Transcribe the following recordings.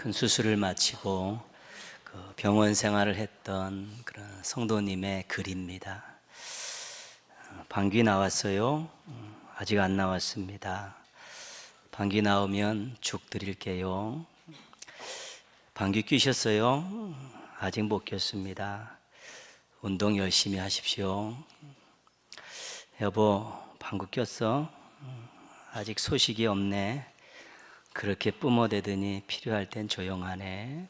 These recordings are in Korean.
큰 수술을 마치고 그 병원 생활을 했던 그런 성도님의 글입니다. 방귀 나왔어요? 아직 안 나왔습니다. 방귀 나오면 죽 드릴게요. 방귀 뀌셨어요? 아직 못 꼈습니다. 운동 열심히 하십시오. 여보, 방귀 꼈어? 아직 소식이 없네. 그렇게 뿜어대더니 필요할 땐 조용하네.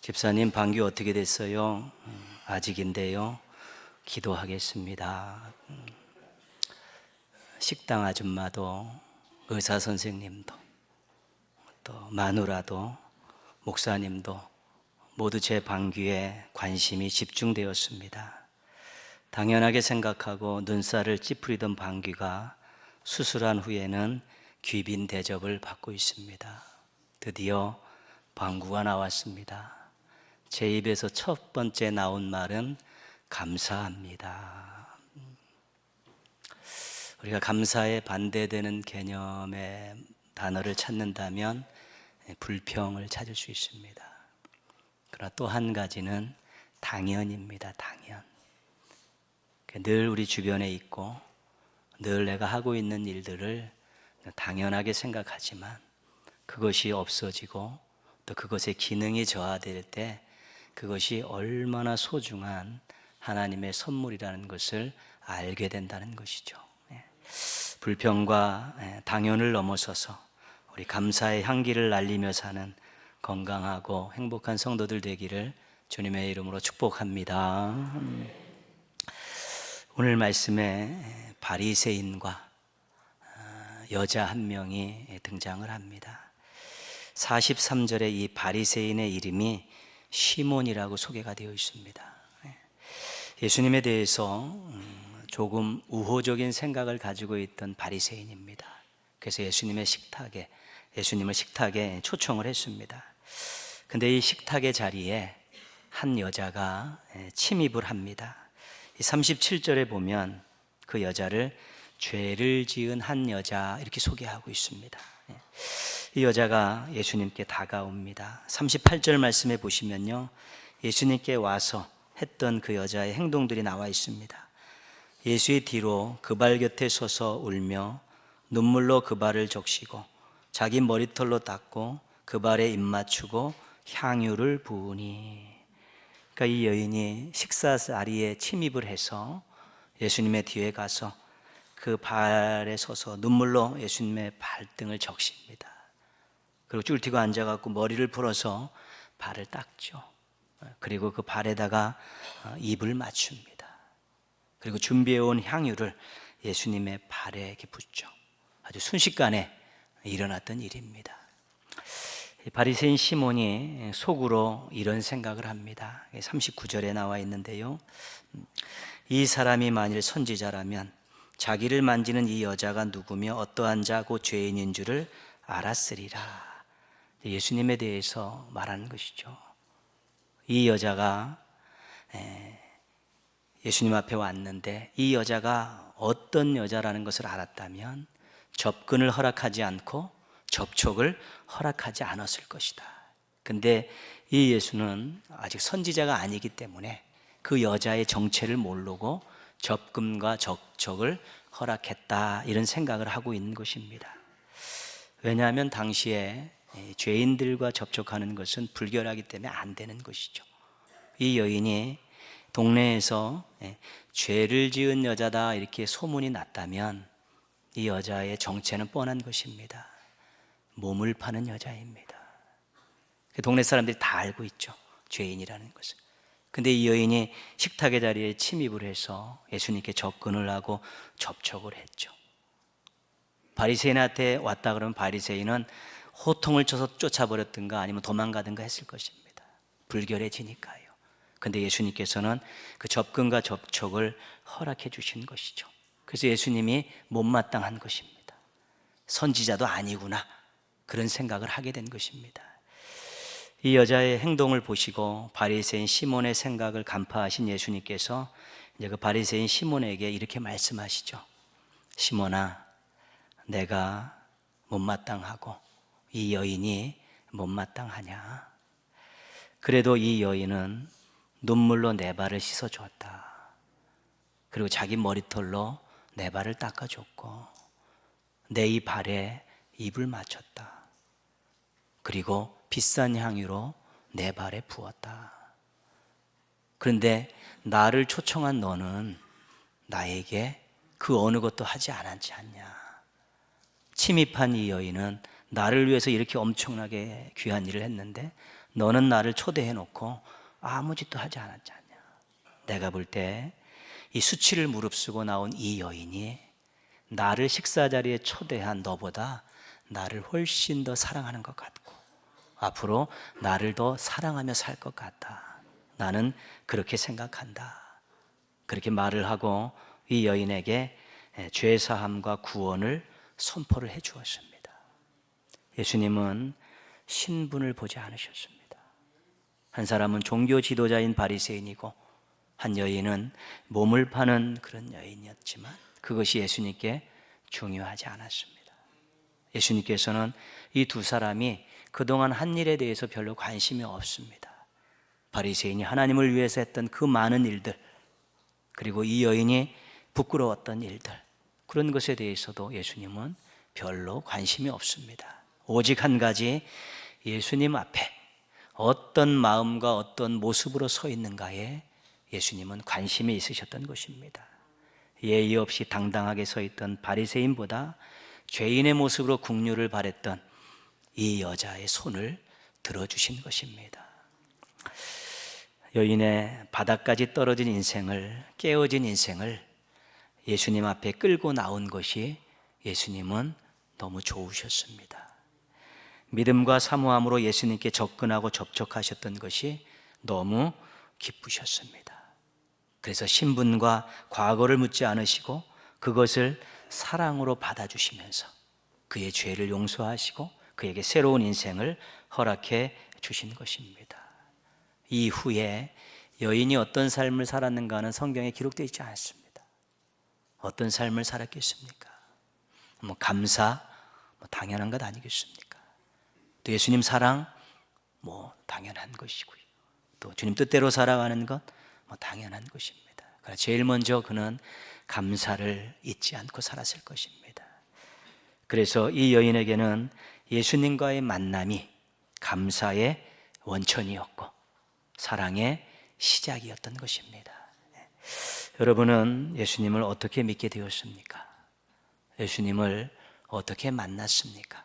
집사님, 방귀 어떻게 됐어요? 아직인데요. 기도하겠습니다. 식당 아줌마도, 의사 선생님도, 또 마누라도, 목사님도 모두 제 방귀에 관심이 집중되었습니다. 당연하게 생각하고 눈살을 찌푸리던 방귀가 수술한 후에는 귀빈 대접을 받고 있습니다. 드디어 방구가 나왔습니다. 제 입에서 첫 번째 나온 말은 감사합니다. 우리가 감사에 반대되는 개념의 단어를 찾는다면 불평을 찾을 수 있습니다. 그러나 또 한 가지는 당연입니다. 당연. 늘 우리 주변에 있고 늘 내가 하고 있는 일들을 당연하게 생각하지만 그것이 없어지고 또 그것의 기능이 저하될 때 그것이 얼마나 소중한 하나님의 선물이라는 것을 알게 된다는 것이죠. 불평과 당연을 넘어서서 우리 감사의 향기를 날리며 사는 건강하고 행복한 성도들 되기를 주님의 이름으로 축복합니다. 오늘 말씀에 바리새인과 여자 한 명이 등장을 합니다. 43절에 이 바리새인의 이름이 시몬이라고 소개가 되어 있습니다. 예수님에 대해서 조금 우호적인 생각을 가지고 있던 바리새인입니다. 그래서 예수님을 식탁에 초청을 했습니다. 근데 이 식탁의 자리에 한 여자가 침입을 합니다. 37절에 보면 그 여자를 죄를 지은 한 여자 이렇게 소개하고 있습니다. 이 여자가 예수님께 다가옵니다. 38절 말씀에 보시면요, 예수님께 와서 했던 그 여자의 행동들이 나와 있습니다. 예수의 뒤로 그 발 곁에 서서 울며 눈물로 그 발을 적시고 자기 머리털로 닦고 그 발에 입 맞추고 향유를 부으니. 그러니까 이 여인이 식사 자리에 침입을 해서 예수님의 뒤에 가서 그 발에 서서 눈물로 예수님의 발등을 적십니다. 그리고 쫄티고 앉아갖고 머리를 풀어서 발을 닦죠. 그리고 그 발에다가 입을 맞춥니다. 그리고 준비해온 향유를 예수님의 발에 이렇게 붓죠. 아주 순식간에 일어났던 일입니다. 바리새인 시몬이 속으로 이런 생각을 합니다. 39절에 나와 있는데요, 이 사람이 만일 선지자라면 자기를 만지는 이 여자가 누구며 어떠한 자고 죄인인 줄을 알았으리라. 예수님에 대해서 말하는 것이죠. 이 여자가 예수님 앞에 왔는데 이 여자가 어떤 여자라는 것을 알았다면 접근을 허락하지 않고 접촉을 허락하지 않았을 것이다. 근데 이 예수는 아직 선지자가 아니기 때문에 그 여자의 정체를 모르고 접근과 접촉을 허락했다, 이런 생각을 하고 있는 것입니다. 왜냐하면 당시에 죄인들과 접촉하는 것은 불결하기 때문에 안 되는 것이죠. 이 여인이 동네에서 죄를 지은 여자다 이렇게 소문이 났다면 이 여자의 정체는 뻔한 것입니다. 몸을 파는 여자입니다. 동네 사람들이 다 알고 있죠, 죄인이라는 것을. 근데 이 여인이 식탁의 자리에 침입을 해서 예수님께 접근을 하고 접촉을 했죠. 바리새인한테 왔다 그러면 바리새인은 호통을 쳐서 쫓아버렸든가 아니면 도망가든가 했을 것입니다. 불결해지니까요. 근데 예수님께서는 그 접근과 접촉을 허락해 주신 것이죠. 그래서 예수님이 못마땅한 것입니다. 선지자도 아니구나, 그런 생각을 하게 된 것입니다. 이 여자의 행동을 보시고 바리새인 시몬의 생각을 간파하신 예수님께서 이제 그 바리새인 시몬에게 이렇게 말씀하시죠. 시몬아, 내가 못마땅하고 이 여인이 못마땅하냐? 그래도 이 여인은 눈물로 내 발을 씻어주었다. 그리고 자기 머리털로 내 발을 닦아줬고 내 이 발에 입을 맞췄다. 그리고 비싼 향유로 내 발에 부었다. 그런데 나를 초청한 너는 나에게 그 어느 것도 하지 않았지 않냐? 침입한 이 여인은 나를 위해서 이렇게 엄청나게 귀한 일을 했는데 너는 나를 초대해 놓고 아무 짓도 하지 않았지 않냐? 내가 볼 때 이 수치를 무릅쓰고 나온 이 여인이 나를 식사 자리에 초대한 너보다 나를 훨씬 더 사랑하는 것 같고 앞으로 나를 더 사랑하며 살 것 같다. 나는 그렇게 생각한다. 그렇게 말을 하고 이 여인에게 죄사함과 구원을 선포를 해 주었습니다. 예수님은 신분을 보지 않으셨습니다. 한 사람은 종교 지도자인 바리새인이고 한 여인은 몸을 파는 그런 여인이었지만 그것이 예수님께 중요하지 않았습니다. 예수님께서는 이 두 사람이 그동안 한 일에 대해서 별로 관심이 없습니다. 바리새인이 하나님을 위해서 했던 그 많은 일들, 그리고 이 여인이 부끄러웠던 일들, 그런 것에 대해서도 예수님은 별로 관심이 없습니다. 오직 한 가지, 예수님 앞에 어떤 마음과 어떤 모습으로 서 있는가에 예수님은 관심이 있으셨던 것입니다. 예의 없이 당당하게 서 있던 바리새인보다 죄인의 모습으로 긍휼을 바랬던 이 여자의 손을 들어주신 것입니다. 여인의 바닥까지 떨어진 인생을, 깨어진 인생을 예수님 앞에 끌고 나온 것이 예수님은 너무 좋으셨습니다. 믿음과 사모함으로 예수님께 접근하고 접촉하셨던 것이 너무 기쁘셨습니다. 그래서 신분과 과거를 묻지 않으시고 그것을 사랑으로 받아주시면서 그의 죄를 용서하시고 그에게 새로운 인생을 허락해 주신 것입니다. 이후에 여인이 어떤 삶을 살았는가는 성경에 기록되어 있지 않습니다. 어떤 삶을 살았겠습니까? 감사, 당연한 것 아니겠습니까? 또 예수님 사랑, 당연한 것이고요. 또 주님 뜻대로 살아가는 것, 당연한 것입니다. 그러나 제일 먼저 그는 감사를 잊지 않고 살았을 것입니다. 그래서 이 여인에게는 예수님과의 만남이 감사의 원천이었고 사랑의 시작이었던 것입니다. 여러분은 예수님을 어떻게 믿게 되었습니까? 예수님을 어떻게 만났습니까?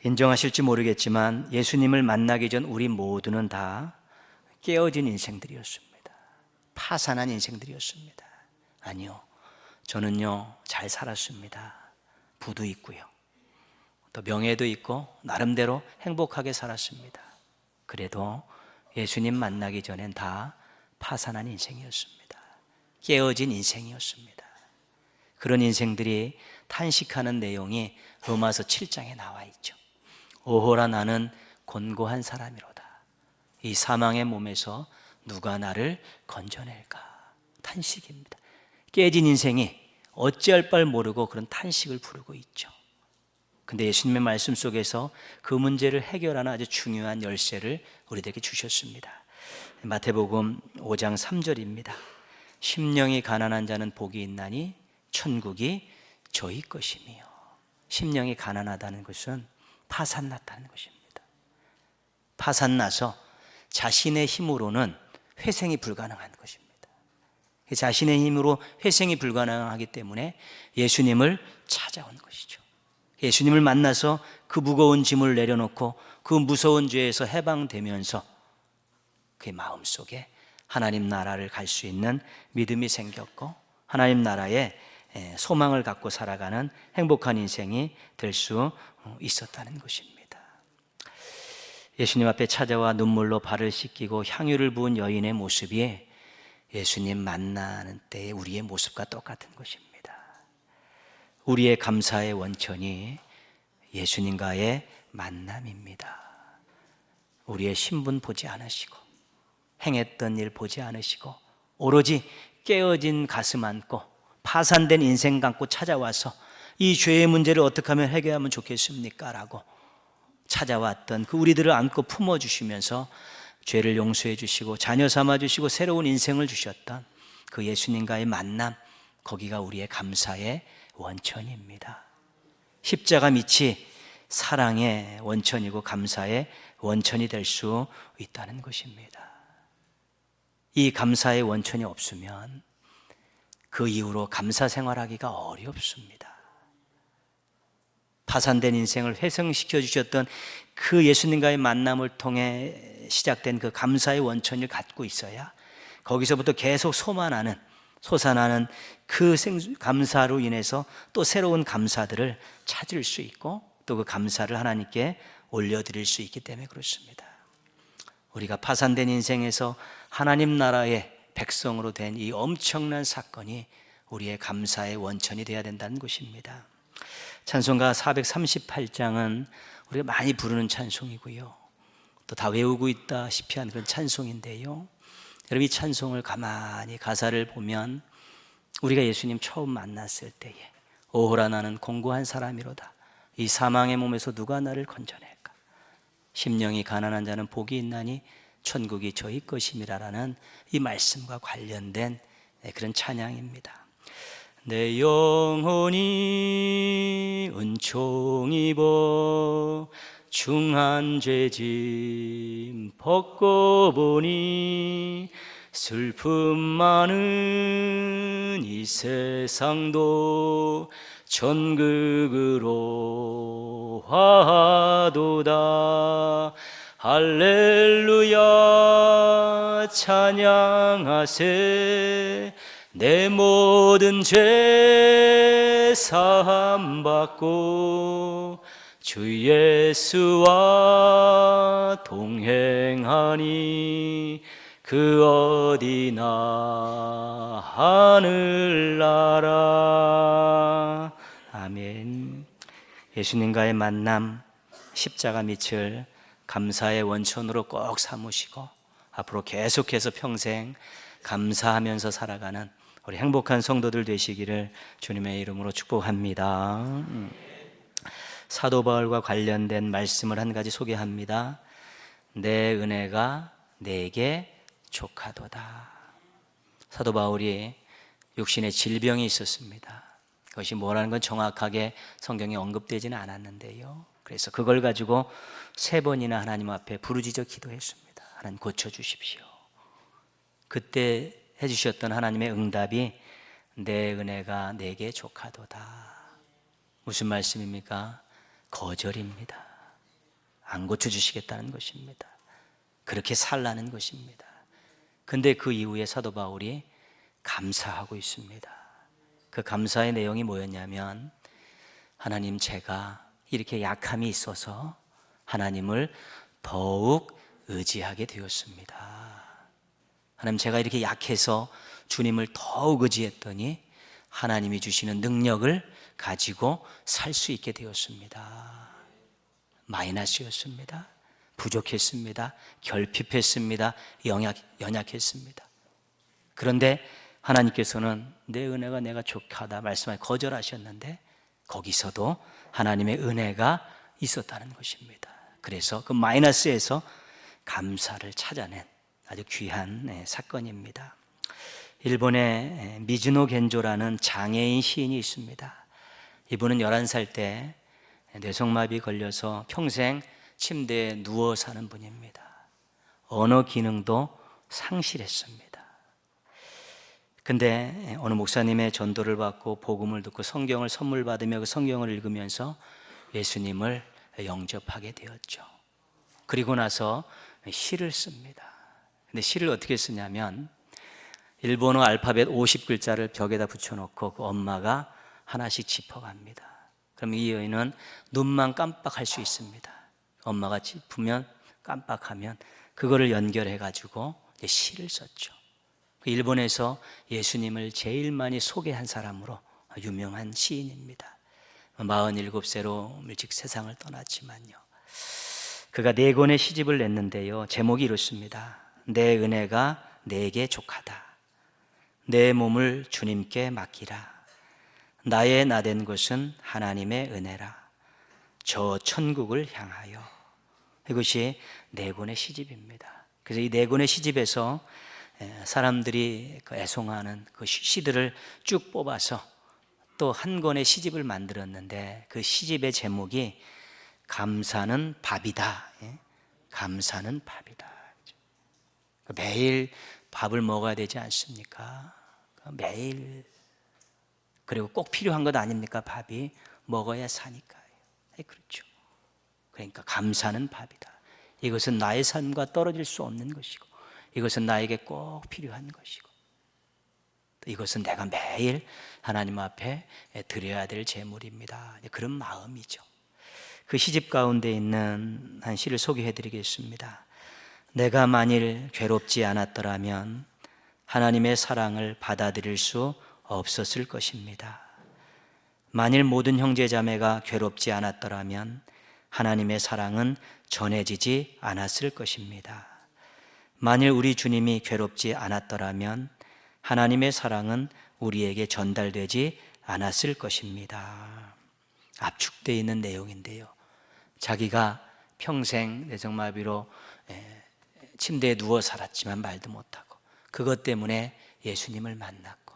인정하실지 모르겠지만 예수님을 만나기 전 우리 모두는 다 깨어진 인생들이었습니다. 파산한 인생들이었습니다. 아니요, 저는요 잘 살았습니다. 부도 있고요, 또 명예도 있고 나름대로 행복하게 살았습니다. 그래도 예수님 만나기 전엔 다 파산한 인생이었습니다. 깨어진 인생이었습니다. 그런 인생들이 탄식하는 내용이 로마서 7장에 나와 있죠. 오호라, 나는 곤고한 사람이로다. 이 사망의 몸에서 누가 나를 건져낼까? 탄식입니다. 깨진 인생이 어찌할 바를 모르고 그런 탄식을 부르고 있죠. 근데 예수님의 말씀 속에서 그 문제를 해결하는 아주 중요한 열쇠를 우리에게 주셨습니다. 마태복음 5장 3절입니다. 심령이 가난한 자는 복이 있나니 천국이 저희 것이며. 심령이 가난하다는 것은 파산났다는 것입니다. 파산나서 자신의 힘으로는 회생이 불가능한 것입니다. 자신의 힘으로 회생이 불가능하기 때문에 예수님을 찾아온 것이죠. 예수님을 만나서 그 무거운 짐을 내려놓고 그 무서운 죄에서 해방되면서 그의 마음속에 하나님 나라를 갈 수 있는 믿음이 생겼고 하나님 나라에 소망을 갖고 살아가는 행복한 인생이 될 수 있었다는 것입니다. 예수님 앞에 찾아와 눈물로 발을 씻기고 향유를 부은 여인의 모습이 예수님 만나는 때의 우리의 모습과 똑같은 것입니다. 우리의 감사의 원천이 예수님과의 만남입니다. 우리의 신분 보지 않으시고 행했던 일 보지 않으시고 오로지 깨어진 가슴 안고 파산된 인생 갖고 찾아와서 이 죄의 문제를 어떻게 하면 해결하면 좋겠습니까? 라고 찾아왔던 그 우리들을 안고 품어주시면서 죄를 용서해 주시고 자녀 삼아 주시고 새로운 인생을 주셨던 그 예수님과의 만남, 거기가 우리의 감사의 원천입니다. 십자가 밑이 사랑의 원천이고 감사의 원천이 될 수 있다는 것입니다. 이 감사의 원천이 없으면 그 이후로 감사 생활하기가 어렵습니다. 파산된 인생을 회생시켜 주셨던 그 예수님과의 만남을 통해 시작된 그 감사의 원천을 갖고 있어야 거기서부터 계속 솟아나는 그 감사로 인해서 또 새로운 감사들을 찾을 수 있고 또 그 감사를 하나님께 올려드릴 수 있기 때문에 그렇습니다. 우리가 파산된 인생에서 하나님 나라의 백성으로 된 이 엄청난 사건이 우리의 감사의 원천이 되어야 된다는 것입니다. 찬송가 438장은 우리가 많이 부르는 찬송이고요, 또 다 외우고 있다시피 한 그런 찬송인데요, 여러분 이 찬송을 가만히 가사를 보면 우리가 예수님 처음 만났을 때에 오호라 나는 공고한 사람이로다, 이 사망의 몸에서 누가 나를 건져낼까, 심령이 가난한 자는 복이 있나니 천국이 저희 것임이라라는 이 말씀과 관련된 그런 찬양입니다. 내 영혼이 은총 입어 중한 죄짐 벗고 보니 슬픔 많은 이 세상도 천국으로 화도다. 할렐루야 찬양하세. 내 모든 죄 사함 받고 주 예수와 동행하니 그 어디나 하늘나라. 아멘. 예수님과의 만남, 십자가 밑을 감사의 원천으로 꼭 삼으시고 앞으로 계속해서 평생 감사하면서 살아가는 우리 행복한 성도들 되시기를 주님의 이름으로 축복합니다. 사도 바울과 관련된 말씀을 한 가지 소개합니다. 내 은혜가 내게 족하도다. 사도 바울이 육신의 질병이 있었습니다. 그것이 뭐라는 건 정확하게 성경에 언급되지는 않았는데요, 그래서 그걸 가지고 3번이나 하나님 앞에 부르짖어 기도했습니다. 하나님 고쳐주십시오. 그때 해주셨던 하나님의 응답이 내 은혜가 내게 족하도다. 무슨 말씀입니까? 거절입니다. 안 고쳐주시겠다는 것입니다. 그렇게 살라는 것입니다. 근데 그 이후에 사도 바울이 감사하고 있습니다. 그 감사의 내용이 뭐였냐면, 하나님, 제가 이렇게 약함이 있어서 하나님을 더욱 의지하게 되었습니다. 하나님, 제가 이렇게 약해서 주님을 더욱 의지했더니 하나님이 주시는 능력을 가지고 살 수 있게 되었습니다. 마이너스였습니다. 부족했습니다. 결핍했습니다. 연약했습니다. 그런데 하나님께서는 내 은혜가 내가 족하다 말씀을 거절하셨는데 거기서도 하나님의 은혜가 있었다는 것입니다. 그래서 그 마이너스에서 감사를 찾아낸 아주 귀한 사건입니다. 일본의 미즈노 겐조라는 장애인 시인이 있습니다. 이분은 11살 때 뇌성마비 걸려서 평생 침대에 누워 사는 분입니다. 언어 기능도 상실했습니다. 근데 어느 목사님의 전도를 받고 복음을 듣고 성경을 선물 받으며 그 성경을 읽으면서 예수님을 영접하게 되었죠. 그리고 나서 시를 씁니다. 근데 시를 어떻게 쓰냐면 일본어 알파벳 50글자를 벽에다 붙여놓고 그 엄마가 하나씩 짚어갑니다. 그럼 이 여인은 눈만 깜빡할 수 있습니다. 엄마가 짚으면 깜빡하면 그거를 연결해가지고 시를 썼죠. 일본에서 예수님을 제일 많이 소개한 사람으로 유명한 시인입니다. 47세로 일찍 세상을 떠났지만요, 그가 4권의 시집을 냈는데요, 제목이 이렇습니다. 내 은혜가 내게 족하다. 내 몸을 주님께 맡기라. 나의 나된 것은 하나님의 은혜라. 저 천국을 향하여. 이것이 네 권의 시집입니다. 그래서 이 네 권의 시집에서 사람들이 애송하는 그 시들을 쭉 뽑아서 또 한 권의 시집을 만들었는데, 그 시집의 제목이 감사는 밥이다. 감사는 밥이다. 매일 밥을 먹어야 되지 않습니까? 매일. 그리고 꼭 필요한 것 아닙니까? 밥이 먹어야 사니까요. 그렇죠. 그러니까 감사는 밥이다. 이것은 나의 삶과 떨어질 수 없는 것이고, 이것은 나에게 꼭 필요한 것이고, 또 이것은 내가 매일 하나님 앞에 드려야 될 제물입니다. 그런 마음이죠. 그 시집 가운데 있는 한 시를 소개해 드리겠습니다. 내가 만일 괴롭지 않았더라면 하나님의 사랑을 받아들일 수 없었을 것입니다. 만일 모든 형제자매가 괴롭지 않았더라면 하나님의 사랑은 전해지지 않았을 것입니다. 만일 우리 주님이 괴롭지 않았더라면 하나님의 사랑은 우리에게 전달되지 않았을 것입니다. 압축되어 있는 내용인데요, 자기가 평생 뇌성마비로 침대에 누워 살았지만 말도 못하고, 그것 때문에 예수님을 만났고,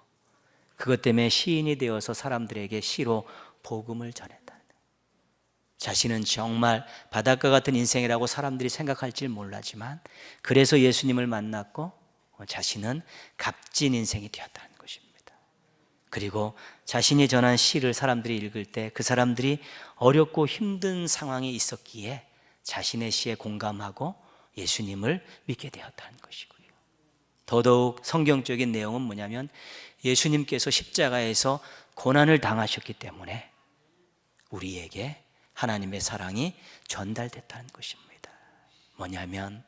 그것 때문에 시인이 되어서 사람들에게 시로 복음을 전했다. 자신은 정말 바닷가 같은 인생이라고 사람들이 생각할지 몰라지만, 그래서 예수님을 만났고 자신은 값진 인생이 되었다는 것입니다. 그리고 자신이 전한 시를 사람들이 읽을 때 그 사람들이 어렵고 힘든 상황이 있었기에 자신의 시에 공감하고 예수님을 믿게 되었다는 것이고요. 더더욱 성경적인 내용은 뭐냐면, 예수님께서 십자가에서 고난을 당하셨기 때문에 우리에게 하나님의 사랑이 전달됐다는 것입니다. 뭐냐면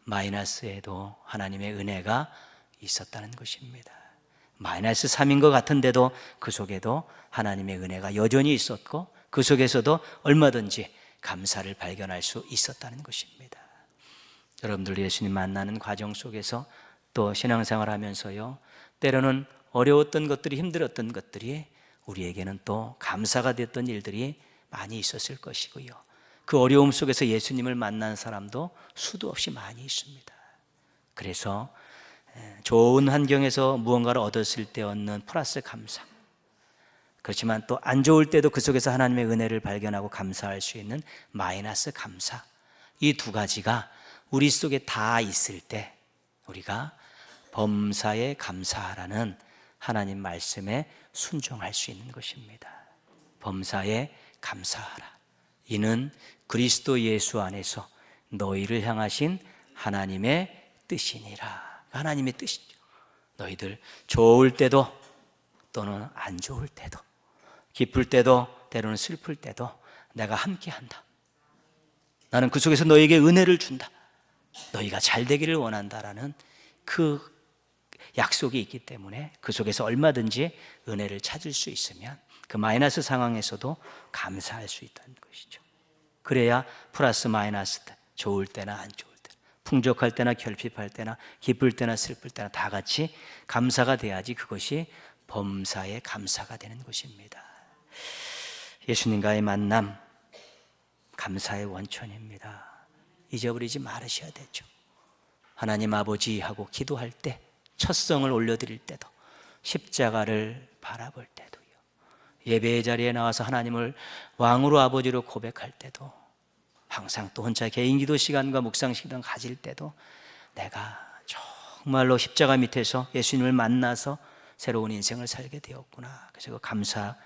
마이너스에도 하나님의 은혜가 있었다는 것입니다. 마이너스 3인 것 같은데도 그 속에도 하나님의 은혜가 여전히 있었고, 그 속에서도 얼마든지 감사를 발견할 수 있었다는 것입니다. 여러분들 예수님 만나는 과정 속에서 또 신앙생활 하면서요, 때로는 어려웠던 것들이, 힘들었던 것들이 우리에게는 또 감사가 됐던 일들이 많이 있었을 것이고요, 그 어려움 속에서 예수님을 만난 사람도 수도 없이 많이 있습니다. 그래서 좋은 환경에서 무언가를 얻었을 때 얻는 플러스 감사, 그렇지만 또 안 좋을 때도 그 속에서 하나님의 은혜를 발견하고 감사할 수 있는 마이너스 감사, 이 두 가지가 우리 속에 다 있을 때 우리가 범사에 감사하라는 하나님 말씀에 순종할 수 있는 것입니다. 범사에 감사하라. 이는 그리스도 예수 안에서 너희를 향하신 하나님의 뜻이니라. 하나님의 뜻이죠. 너희들 좋을 때도 또는 안 좋을 때도, 기쁠 때도 때로는 슬플 때도 내가 함께한다. 나는 그 속에서 너희에게 은혜를 준다. 너희가 잘 되기를 원한다라는 그 약속이 있기 때문에 그 속에서 얼마든지 은혜를 찾을 수 있으면 그 마이너스 상황에서도 감사할 수 있다는 것이죠. 그래야 플러스 마이너스 때, 좋을 때나 안 좋을 때, 풍족할 때나 결핍할 때나 기쁠 때나 슬플 때나 다 같이 감사가 돼야지 그것이 범사의 감사가 되는 것입니다. 예수님과의 만남, 감사의 원천입니다. 잊어버리지 말으셔야 되죠. 하나님 아버지 하고 기도할 때, 첫 성을 올려드릴 때도, 십자가를 바라볼 때도요, 예배의 자리에 나와서 하나님을 왕으로 아버지로 고백할 때도, 항상 또 혼자 개인 기도 시간과 묵상 시간 가질 때도 내가 정말로 십자가 밑에서 예수님을 만나서 새로운 인생을 살게 되었구나. 그래서 그 감사,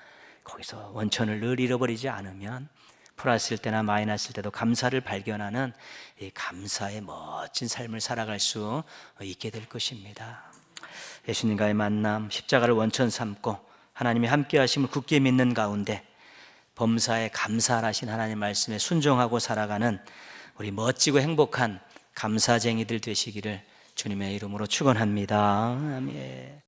거기서 원천을 늘 잃어버리지 않으면 플러스일 때나 마이너스일 때도 감사를 발견하는 이 감사의 멋진 삶을 살아갈 수 있게 될 것입니다. 예수님과의 만남, 십자가를 원천 삼고 하나님의 함께 하심을 굳게 믿는 가운데 범사에 감사하신 하나님 말씀에 순종하고 살아가는 우리 멋지고 행복한 감사쟁이들 되시기를 주님의 이름으로 축원합니다. 아멘.